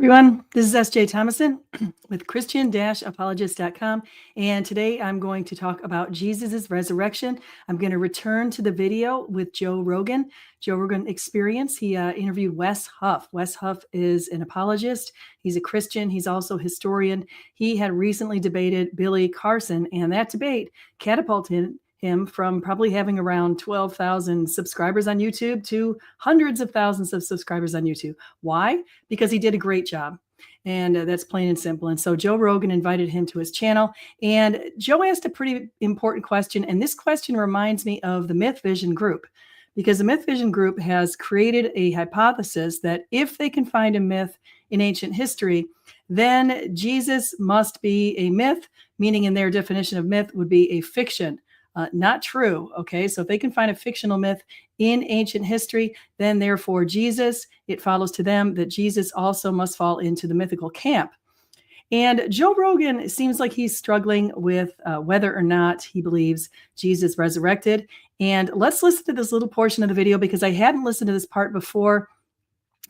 everyone. This is S.J. Thomason with Christian-apologist.com. And today I'm going to talk about Jesus' resurrection. I'm going to return to the video with Joe Rogan Experience. He interviewed Wes Huff. Wes Huff is an apologist. He's a Christian. He's also a historian. He had recently debated Billy Carson, and that debate catapulted him from probably having around 12,000 subscribers on YouTube to hundreds of thousands of subscribers on YouTube. Why? Because he did a great job. And that's plain and simple. And so Joe Rogan invited him to his channel. And Joe asked a pretty important question. And this question reminds me of the Myth Vision group, because the Myth Vision group has created a hypothesis that if they can find a myth in ancient history, then Jesus must be a myth, meaning in their definition of myth would be a fiction. Not true. Okay. So if they can find a fictional myth in ancient history, then therefore Jesus, it follows to them that Jesus also must fall into the mythical camp. And Joe Rogan seems like he's struggling with whether or not he believes Jesus resurrected. And let's listen to this little portion of the video, because I hadn't listened to this part before.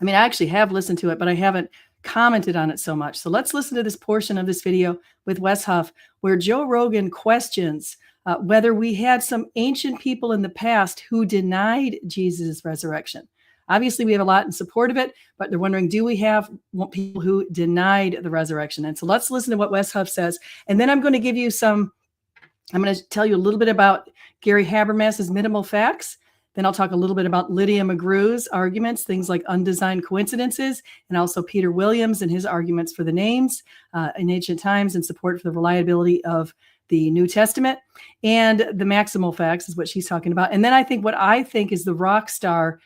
I mean, I actually have listened to it, but I haven't commented on it so much. So let's listen to this portion of this video with Wes Huff, where Joe Rogan questions whether we had some ancient people in the past who denied Jesus' resurrection. Obviously, we have a lot in support of it, but they're wondering, do we have people who denied the resurrection? And so let's listen to what Wes Huff says. And then I'm going to tell you a little bit about Gary Habermas's minimal facts. Then I'll talk a little bit about Lydia McGrew's arguments, things like undesigned coincidences, and also Peter Williams and his arguments for the names in ancient times and support for the reliability of the New Testament. And the maximal facts is what she's talking about. And then I think what I think is the rock star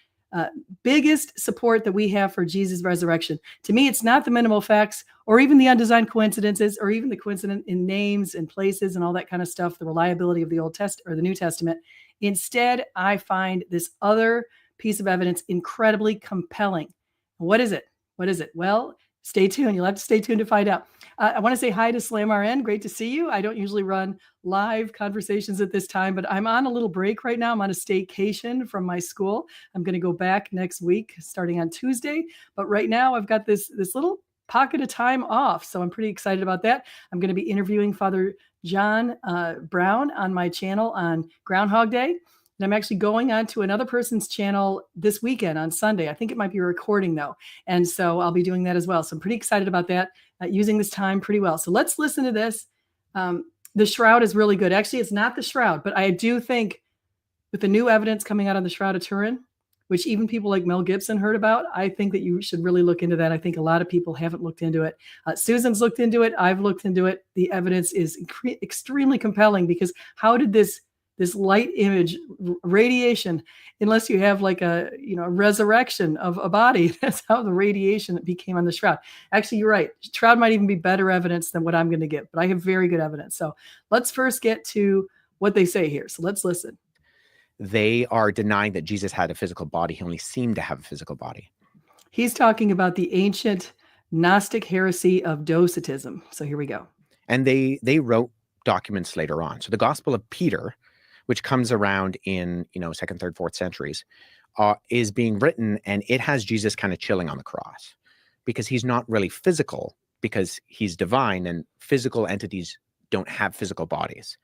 biggest support that we have for Jesus' resurrection. To me, it's not the minimal facts or even the undesigned coincidences or even the coincidence in names and places and all that kind of stuff, the reliability of the Old Testament or the New Testament. Instead, I find this other piece of evidence incredibly compelling. What is it? What is it? Well, stay tuned. You'll have to stay tuned to find out. I want to say hi to Slam RN. Great to see you. I don't usually run live conversations at this time, but I'm on a little break right now. I'm on a staycation from my school. I'm going to go back next week, starting on Tuesday. But right now, I've got this little pocket of time off, so I'm pretty excited about that. I'm going to be interviewing Father John Brown on my channel on Groundhog Day. And I'm actually going on to another person's channel this weekend on Sunday. I think it might be a recording though. And so I'll be doing that as well. So I'm pretty excited about that, using this time pretty well. So let's listen to this. The Shroud is really good. Actually, it's not the Shroud, but I do think with the new evidence coming out on the Shroud of Turin, which even people like Mel Gibson heard about, I think that you should really look into that. I think a lot of people haven't looked into it. Susan's looked into it. I've looked into it. The evidence is extremely compelling, because how did this light image radiation, unless you have like a resurrection of a body, that's how the radiation became on the Shroud. Actually, you're right. Shroud might even be better evidence than what I'm going to give, but I have very good evidence. So let's first get to what they say here. So let's listen. They are denying that Jesus had a physical body. He only seemed to have a physical body. He's talking about the ancient Gnostic heresy of Docetism. So here we go. And they wrote documents later on. So the Gospel of Peter, which comes around in, 2nd, 3rd, 4th centuries, is being written, and it has Jesus kind of chilling on the cross, because he's not really physical, because he's divine, and physical entities don't have physical bodies.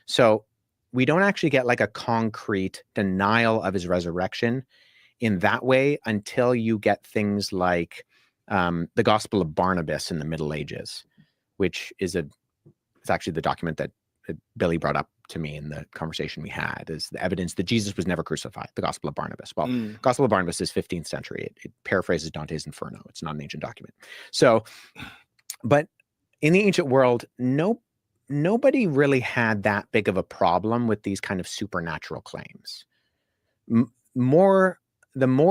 So we don't actually get like a concrete denial of his resurrection in that way until you get things like the Gospel of Barnabas in the Middle Ages, which is it's actually the document that Billy brought up to me in the conversation we had, is the evidence that Jesus was never crucified, the Gospel of Barnabas. Well, Gospel of Barnabas is 15th century. It paraphrases Dante's Inferno. It's not an ancient document. So, but in the ancient world, nobody really had that big of a problem with these kind of supernatural claims. The more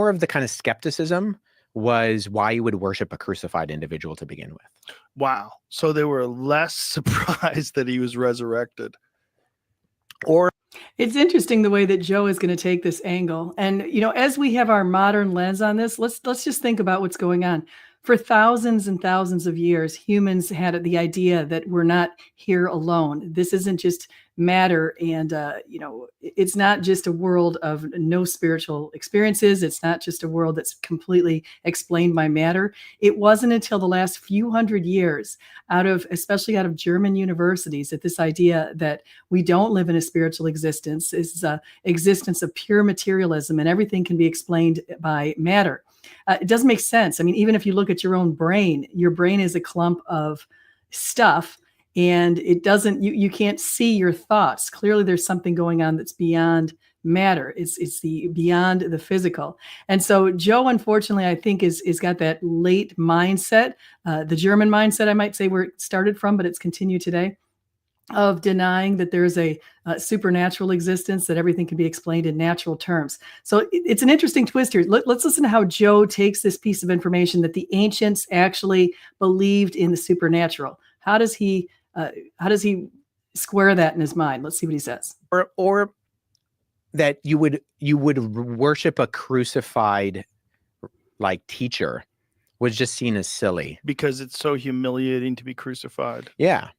of the kind of skepticism was why you would worship a crucified individual to begin with. Wow. So they were less surprised that he was resurrected. Or it's interesting the way that Joe is going to take this angle. And, as we have our modern lens on this, let's just think about what's going on. For thousands and thousands of years, humans had the idea that we're not here alone. This isn't just matter, and it's not just a world of no spiritual experiences. It's not just a world that's completely explained by matter. It wasn't until the last few hundred years, especially out of German universities, that this idea that we don't live in a spiritual existence is existence of pure materialism, and everything can be explained by matter. It doesn't make sense. I mean, even if you look at your own brain, your brain is a clump of stuff, and it doesn't, you can't see your thoughts. Clearly there's something going on that's beyond matter. It's the beyond the physical. And so Joe, unfortunately, I think is got that late mindset, the German mindset, I might say, where it started from, but it's continued today, of denying that there's a supernatural existence, that everything can be explained in natural terms. So it's an interesting twist here. Let's listen to how Joe takes this piece of information that the ancients actually believed in the supernatural. How does he square that in his mind? Let's see what he says. Or that you would worship a crucified like teacher was just seen as silly because it's so humiliating to be crucified. Yeah.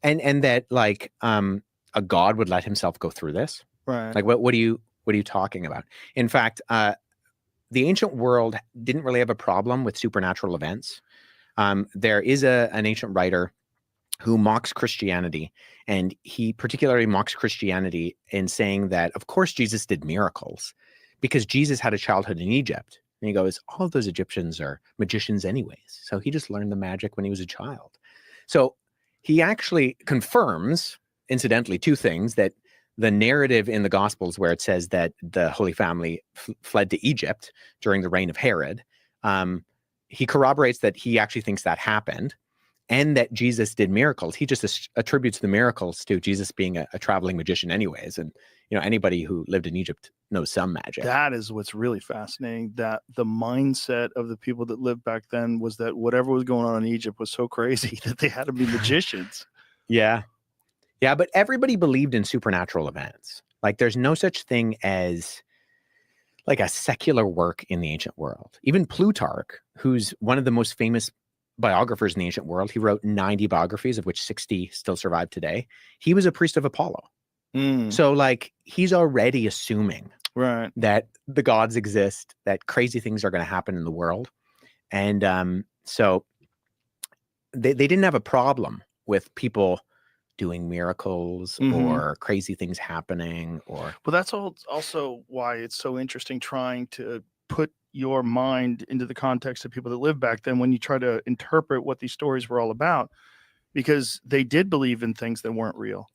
And that like a God would let himself go through this. Right. Like what are you talking about? In fact, the ancient world didn't really have a problem with supernatural events. There is an ancient writer who mocks Christianity, and he particularly mocks Christianity in saying that, of course, Jesus did miracles because Jesus had a childhood in Egypt. And he goes, all of those Egyptians are magicians anyways. So he just learned the magic when he was a child. So he actually confirms, incidentally, two things: that the narrative in the Gospels where it says that the Holy Family fled to Egypt during the reign of Herod, he corroborates that he actually thinks that happened, and that Jesus did miracles. He just attributes the miracles to Jesus being a traveling magician anyways. And, anybody who lived in Egypt knows some magic. That is what's really fascinating, that the mindset of the people that lived back then was that whatever was going on in Egypt was so crazy that they had to be magicians. Yeah, but everybody believed in supernatural events. Like there's no such thing as like a secular work in the ancient world. Even Plutarch, who's one of the most famous biographers in the ancient world, he wrote 90 biographies, of which 60 still survive today. He was a priest of Apollo. So like he's already assuming that the gods exist, that crazy things are going to happen in the world. And so they didn't have a problem with people doing miracles or crazy things happening. Well, that's also why it's so interesting trying to put your mind into the context of people that lived back then when you try to interpret what these stories were all about, because they did believe in things that weren't real.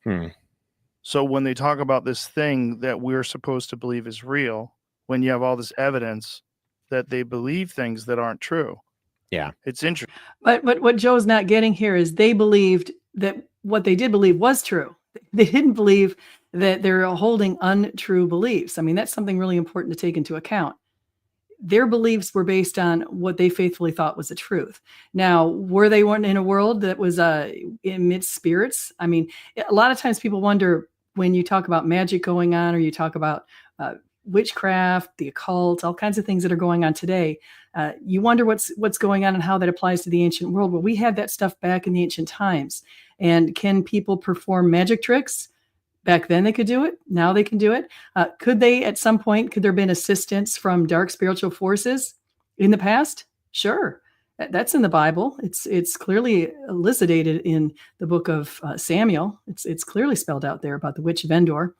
So when they talk about this thing that we're supposed to believe is real, when you have all this evidence that they believe things that aren't true. Yeah. It's interesting. But what Joe's not getting here is they believed that what they did believe was true. They didn't believe that they're holding untrue beliefs. I mean, that's something really important to take into account. Their beliefs were based on what they faithfully thought was the truth. Now, were they in a world that was amidst spirits? I mean, a lot of times people wonder when you talk about magic going on, or you talk about witchcraft, the occult, all kinds of things that are going on today. You wonder what's going on and how that applies to the ancient world. Well, we had that stuff back in the ancient times. And can people perform magic tricks? Back then they could do it. Now they can do it. Could they, at some point, could there have been assistance from dark spiritual forces in the past? Sure. That's in the Bible. It's clearly elucidated in the book of Samuel. It's clearly spelled out there about the witch of Endor.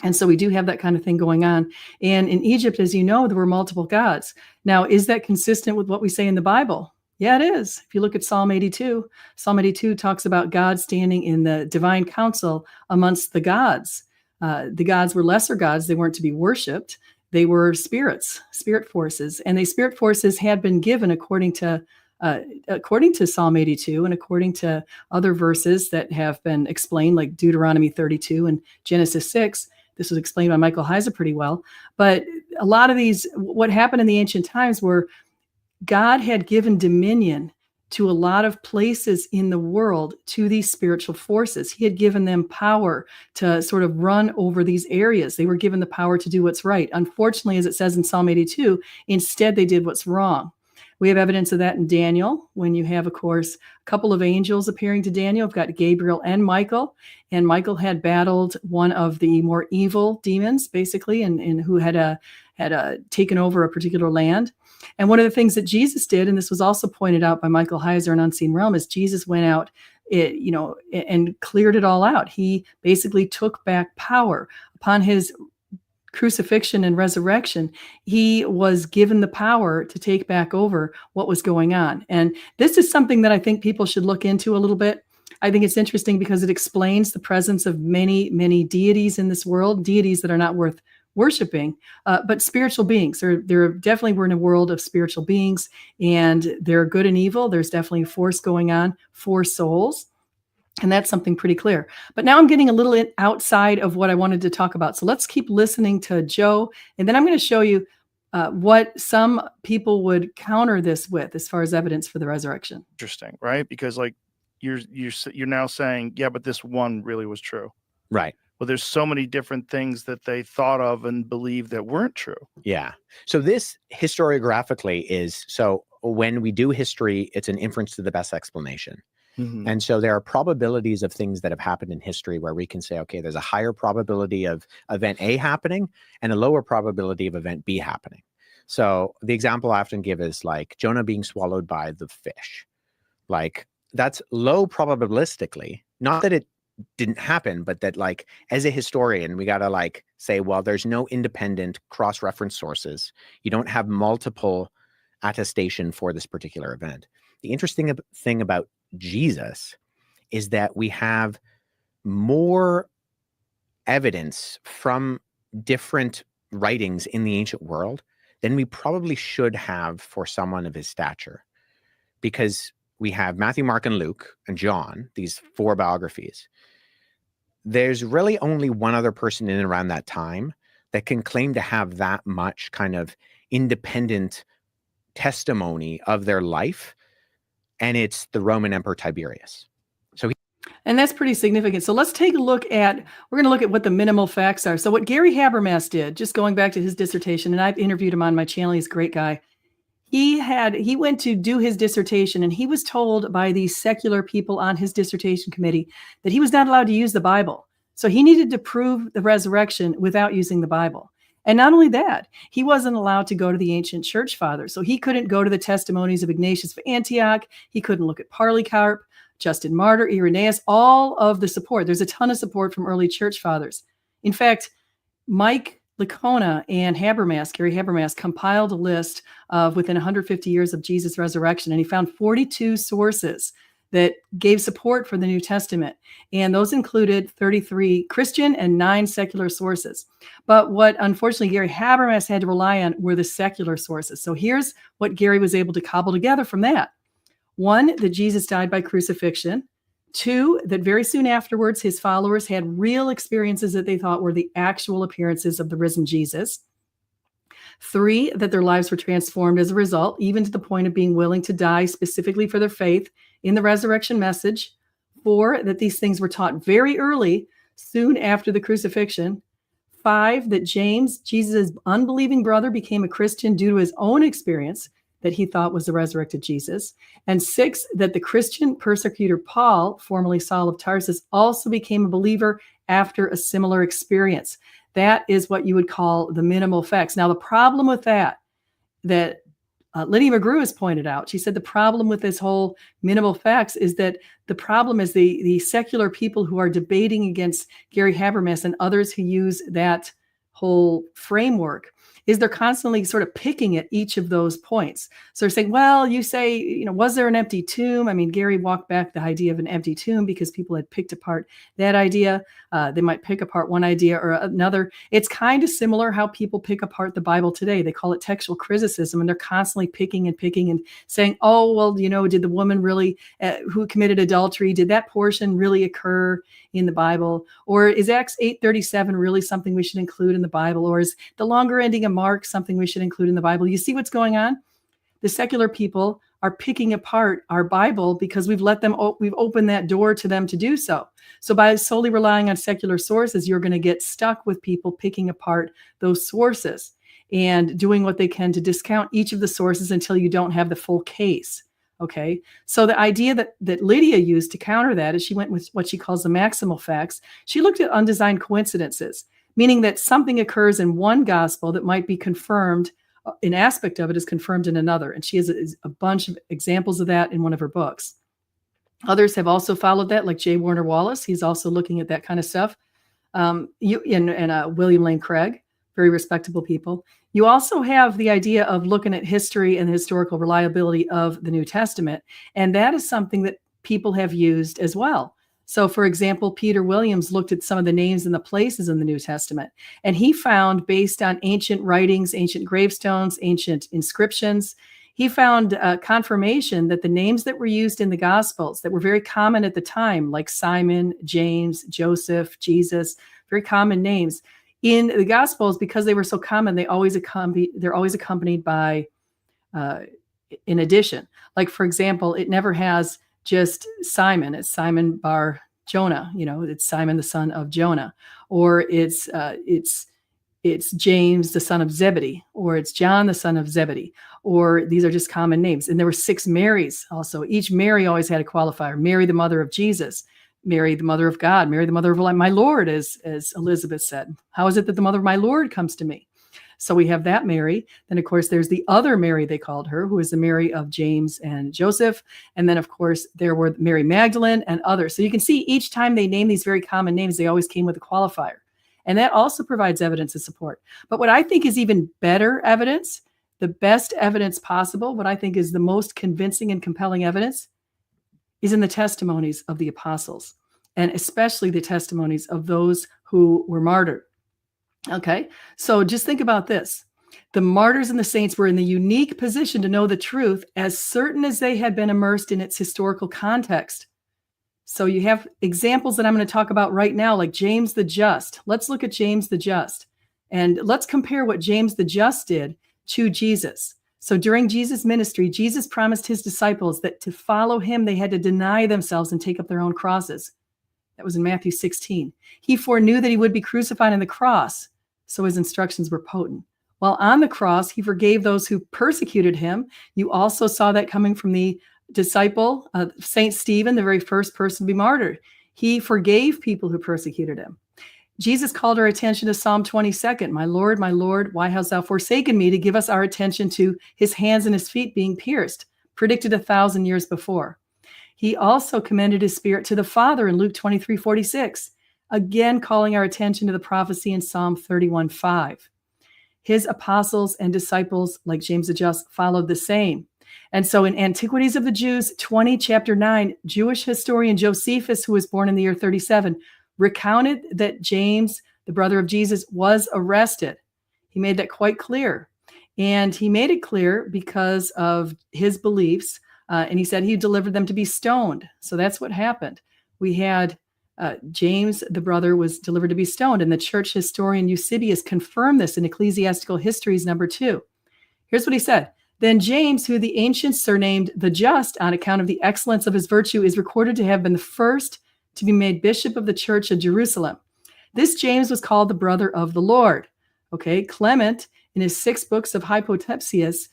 And so we do have that kind of thing going on. And in Egypt, as you know, there were multiple gods. Now, is that consistent with what we say in the Bible? Yeah, it is. If you look at Psalm 82, Psalm 82 talks about God standing in the divine council amongst the gods. The gods were lesser gods. They weren't to be worshipped. They were spirits, spirit forces. And the spirit forces had been given according to Psalm 82 and according to other verses that have been explained, like Deuteronomy 32 and Genesis 6. This was explained by Michael Heiser pretty well. But a lot of these, what happened in the ancient times were God had given dominion to a lot of places in the world to these spiritual forces. He had given them power to sort of run over these areas. They were given the power to do what's right. Unfortunately, as it says in Psalm 82, instead they did what's wrong, We have evidence of that in Daniel, when you have, of course, a couple of angels appearing to Daniel. We've got Gabriel and Michael had battled one of the more evil demons, basically, and who had taken over a particular land. And one of the things that Jesus did, and this was also pointed out by Michael Heiser in Unseen Realm, is Jesus went out, and cleared it all out. He basically took back power upon his crucifixion and resurrection. He was given the power to take back over what was going on. And this is something that I think people should look into a little bit. I think it's interesting because it explains the presence of many, many deities in this world, deities that are not worth worshiping, but spiritual beings. There definitely, we're in a world of spiritual beings, and they're good and evil. There's definitely a force going on for souls. And that's something pretty clear. But now I'm getting a little outside of what I wanted to talk about. So let's keep listening to Joe. And then I'm going to show you what some people would counter this with as far as evidence for the resurrection. Interesting, right? Because like you're now saying, yeah, but this one really was true. Right. Well, there's so many different things that they thought of and believed that weren't true. Yeah. So this historiographically is, so when we do history, it's an inference to the best explanation. Mm-hmm. And so there are probabilities of things that have happened in history where we can say, okay, there's a higher probability of event A happening and a lower probability of event B happening. So the example I often give is like Jonah being swallowed by the fish. Like that's low probabilistically, not that it didn't happen, but that like as a historian, we got to like say, well, there's no independent cross-reference sources. You don't have multiple attestation for this particular event. The interesting thing about Jesus is that we have more evidence from different writings in the ancient world than we probably should have for someone of his stature, because we have Matthew, Mark, and Luke, and John, these 4 biographies. There's really only one other person in and around that time that can claim to have that much kind of independent testimony of their life, and it's the Roman Emperor Tiberius. And that's pretty significant. So let's take a look at, we're going to look at what the minimal facts are. So what Gary Habermas did, just going back to his dissertation, and I've interviewed him on my channel, he's a great guy. He went to do his dissertation, and he was told by these secular people on his dissertation committee that he was not allowed to use the Bible. So he needed to prove the resurrection without using the Bible. And not only that, he wasn't allowed to go to the ancient church fathers. So he couldn't go to the testimonies of Ignatius of Antioch. He couldn't look at Polycarp, Justin Martyr, Irenaeus, all of the support. There's a ton of support from early church fathers. In fact, Mike Licona and Gary Habermas, compiled a list of within 150 years of Jesus' resurrection, and he found 42 sources that gave support for the New Testament. And those included 33 Christian and 9 secular sources. But what unfortunately Gary Habermas had to rely on were the secular sources. So here's what Gary was able to cobble together from that. 1, that Jesus died by crucifixion. 2, that very soon afterwards, his followers had real experiences that they thought were the actual appearances of the risen Jesus. 3, that their lives were transformed as a result, even to the point of being willing to die specifically for their faith in the resurrection message. 4, that these things were taught very early, soon after the crucifixion. 5, that James, Jesus' unbelieving brother, became a Christian due to his own experience that he thought was the resurrected Jesus. And 6, that the Christian persecutor Paul, formerly Saul of Tarsus, also became a believer after a similar experience. That is what you would call the minimal facts. Now, the problem with that Lydia McGrew has pointed out, she said the problem with this whole minimal facts is that the problem is the secular people who are debating against Gary Habermas and others who use that whole framework is they're constantly sort of picking at each of those points. So they're saying, well, you say, was there an empty tomb? I mean, Gary walked back the idea of an empty tomb because people had picked apart that idea. They might pick apart one idea or another. It's kind of similar how people pick apart the Bible today. They call it textual criticism, and they're constantly picking and saying, oh, well, did the woman really, who committed adultery, did that portion really occur in the Bible? Or is Acts 8:37 really something we should include in the Bible? Or is the longer ending of Mark something we should include in the Bible? You see what's going on? The secular people are picking apart our Bible because we've opened that door to them to do so. So by solely relying on secular sources, you're going to get stuck with people picking apart those sources. and doing what they can to discount each of the sources until you don't have the full case. Okay, so the idea that Lydia used to counter that is she went with what she calls the maximal facts. She looked at undesigned coincidences, meaning that something occurs in one gospel that might be confirmed, an aspect of it is confirmed in another. And she has a bunch of examples of that in one of her books. Others have also followed that, like J. Warner Wallace. He's also looking at that kind of stuff. William Lane Craig, very respectable people. You also have the idea of looking at history and the historical reliability of the New Testament. And that is something that people have used as well. So, for example, Peter Williams looked at some of the names and the places in the New Testament, and he found, based on ancient writings, ancient gravestones, ancient inscriptions, he found confirmation that the names that were used in the Gospels that were very common at the time, like Simon, James, Joseph, Jesus, very common names in the Gospels, because they were so common, they're always accompanied by in addition. Like, for example, it never has just Simon. It's Simon bar Jonah. It's Simon the son of Jonah, or it's James the son of Zebedee, or it's John the son of Zebedee, or these are just common names. And there were 6 Marys also. Each Mary always had a qualifier. Mary, the mother of Jesus. Mary, the mother of God. Mary, the mother of my Lord, as Elizabeth said. How is it that the mother of my Lord comes to me? So we have that Mary. Then, of course, there's the other Mary, they called her, who is the Mary of James and Joseph. And then, of course, there were Mary Magdalene and others. So you can see each time they name these very common names, they always came with a qualifier. And that also provides evidence of support. But what I think is even better evidence, the best evidence possible, what I think is the most convincing and compelling evidence, is in the testimonies of the apostles, and especially the testimonies of those who were martyred. Okay, so just think about this. The martyrs and the saints were in the unique position to know the truth as certain as they had been immersed in its historical context. So you have examples that I'm going to talk about right now, like James the Just. Let's look at James the Just, and let's compare what James the Just did to Jesus. So during Jesus' ministry, Jesus promised his disciples that to follow him, they had to deny themselves and take up their own crosses. That was in Matthew 16. He foreknew that he would be crucified on the cross, so his instructions were potent. While on the cross, he forgave those who persecuted him. You also saw that coming from the disciple, St. Stephen, the very first person to be martyred. He forgave people who persecuted him. Jesus called our attention to Psalm 22. My Lord, why hast thou forsaken me?" to give us our attention to his hands and his feet being pierced, predicted 1,000 years before. He also commended his spirit to the Father in Luke 23:46, again calling our attention to the prophecy in Psalm 31:5. His apostles and disciples, like James the Just, followed the same. And so in Antiquities of the Jews 20, chapter 9, Jewish historian Josephus, who was born in the year 37, recounted that James, the brother of Jesus, was arrested. He made that quite clear. And he made it clear because of his beliefs. And he said he delivered them to be stoned. So that's what happened. We had James, the brother, was delivered to be stoned. And the church historian Eusebius confirmed this in Ecclesiastical Histories number 2. Here's what he said. Then James, who the ancients surnamed the Just on account of the excellence of his virtue, is recorded to have been the first to be made bishop of the church of Jerusalem. This James was called the brother of the Lord. Okay, Clement, in his 6 books of Hypotepsias,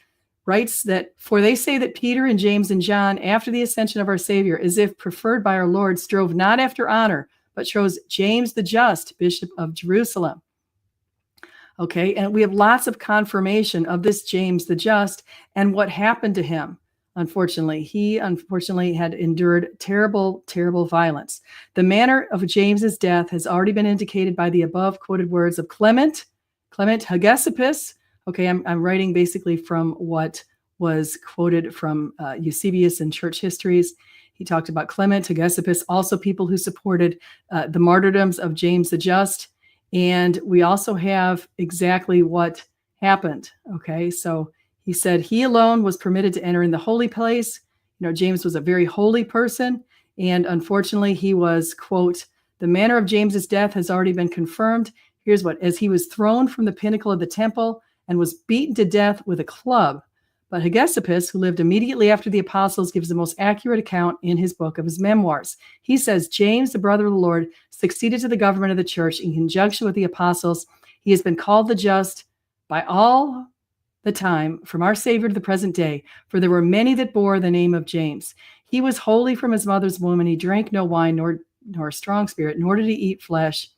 writes that, "For they say that Peter and James and John, after the ascension of our Savior, as if preferred by our Lord, strove not after honor, but chose James the Just, bishop of Jerusalem." Okay, and we have lots of confirmation of this James the Just and what happened to him. Unfortunately, he had endured terrible, terrible violence. The manner of James's death has already been indicated by the above quoted words of Clement Hegesippus. Okay, I'm writing basically from what was quoted from Eusebius in church histories. He talked about Clement Hegesippus, also people who supported the martyrdoms of James the Just. And we also have exactly what happened. Okay, so he said he alone was permitted to enter in the holy place. James was a very holy person. And unfortunately, he was, quote, "The manner of James's death has already been confirmed. Here's what, as he was thrown from the pinnacle of the temple and was beaten to death with a club." But Hegesippus, who lived immediately after the apostles, gives the most accurate account in his book of his memoirs. He says, James, the brother of the Lord, succeeded to the government of the church in conjunction with the apostles. He has been called the Just by all the time from our Savior to the present day, for there were many that bore the name of James. He was holy from his mother's womb, and he drank no wine nor strong spirit, nor did he eat flesh.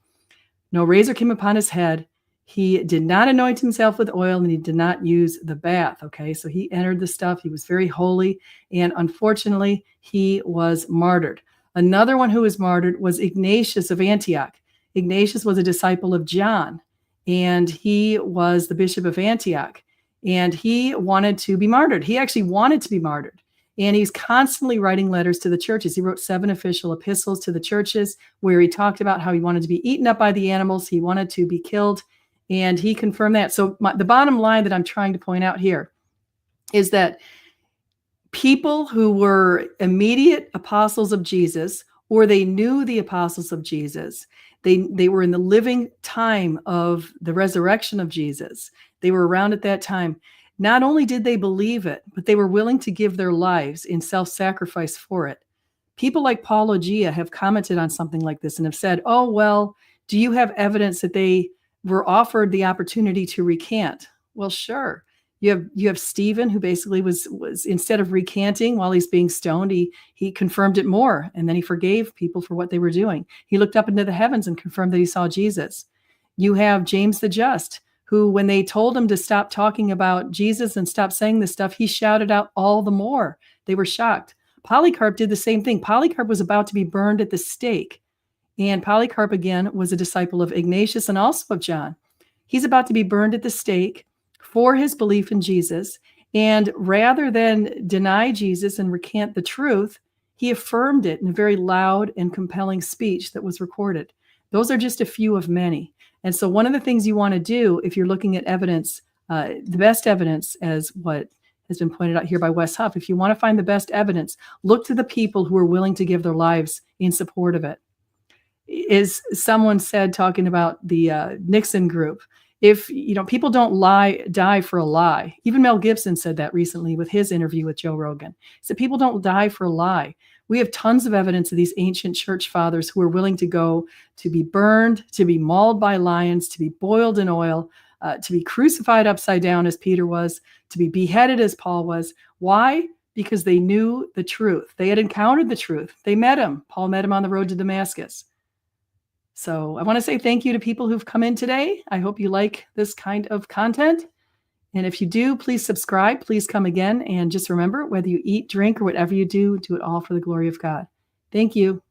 No razor came upon his head. He did not anoint himself with oil, and he did not use the bath. Okay, so he entered the stuff. He was very holy, and unfortunately, he was martyred. Another one who was martyred was Ignatius of Antioch. Ignatius was a disciple of John, and he was the bishop of Antioch, and he wanted to be martyred. He actually wanted to be martyred. And he's constantly writing letters to the churches. He wrote 7 official epistles to the churches where he talked about how he wanted to be eaten up by the animals. He wanted to be killed. And he confirmed that. So the bottom line that I'm trying to point out here is that people who were immediate apostles of Jesus, or they knew the apostles of Jesus, they were in the living time of the resurrection of Jesus. They were around at that time. Not only did they believe it, but they were willing to give their lives in self-sacrifice for it. People like Paul Ogia have commented on something like this and have said, oh, well, do you have evidence that they were offered the opportunity to recant? Well, sure. You have Stephen, who basically was instead of recanting while he's being stoned, he confirmed it more, and then he forgave people for what they were doing. He looked up into the heavens and confirmed that he saw Jesus. You have James the Just, who, when they told him to stop talking about Jesus and stop saying this stuff, he shouted out all the more. They were shocked. Polycarp did the same thing. Polycarp was about to be burned at the stake. And Polycarp, again, was a disciple of Ignatius and also of John. He's about to be burned at the stake for his belief in Jesus. And rather than deny Jesus and recant the truth, he affirmed it in a very loud and compelling speech that was recorded. Those are just a few of many. And so one of the things you want to do if you're looking at evidence, the best evidence, as what has been pointed out here by Wes Huff, if you want to find the best evidence, look to the people who are willing to give their lives in support of it. Is someone said, talking about the Nixon group, if people don't die for a lie. Even Mel Gibson said that recently with his interview with Joe Rogan. He said people don't die for a lie. We have tons of evidence of these ancient church fathers who are willing to go to be burned, to be mauled by lions, to be boiled in oil, to be crucified upside down as Peter was, to be beheaded as Paul was. Why? Because they knew the truth. They had encountered the truth. They met him. Paul met him on the road to Damascus. So I want to say thank you to people who've come in today. I hope you like this kind of content. And if you do, please subscribe. Please come again. And just remember, whether you eat, drink, or whatever you do it all for the glory of God. Thank you.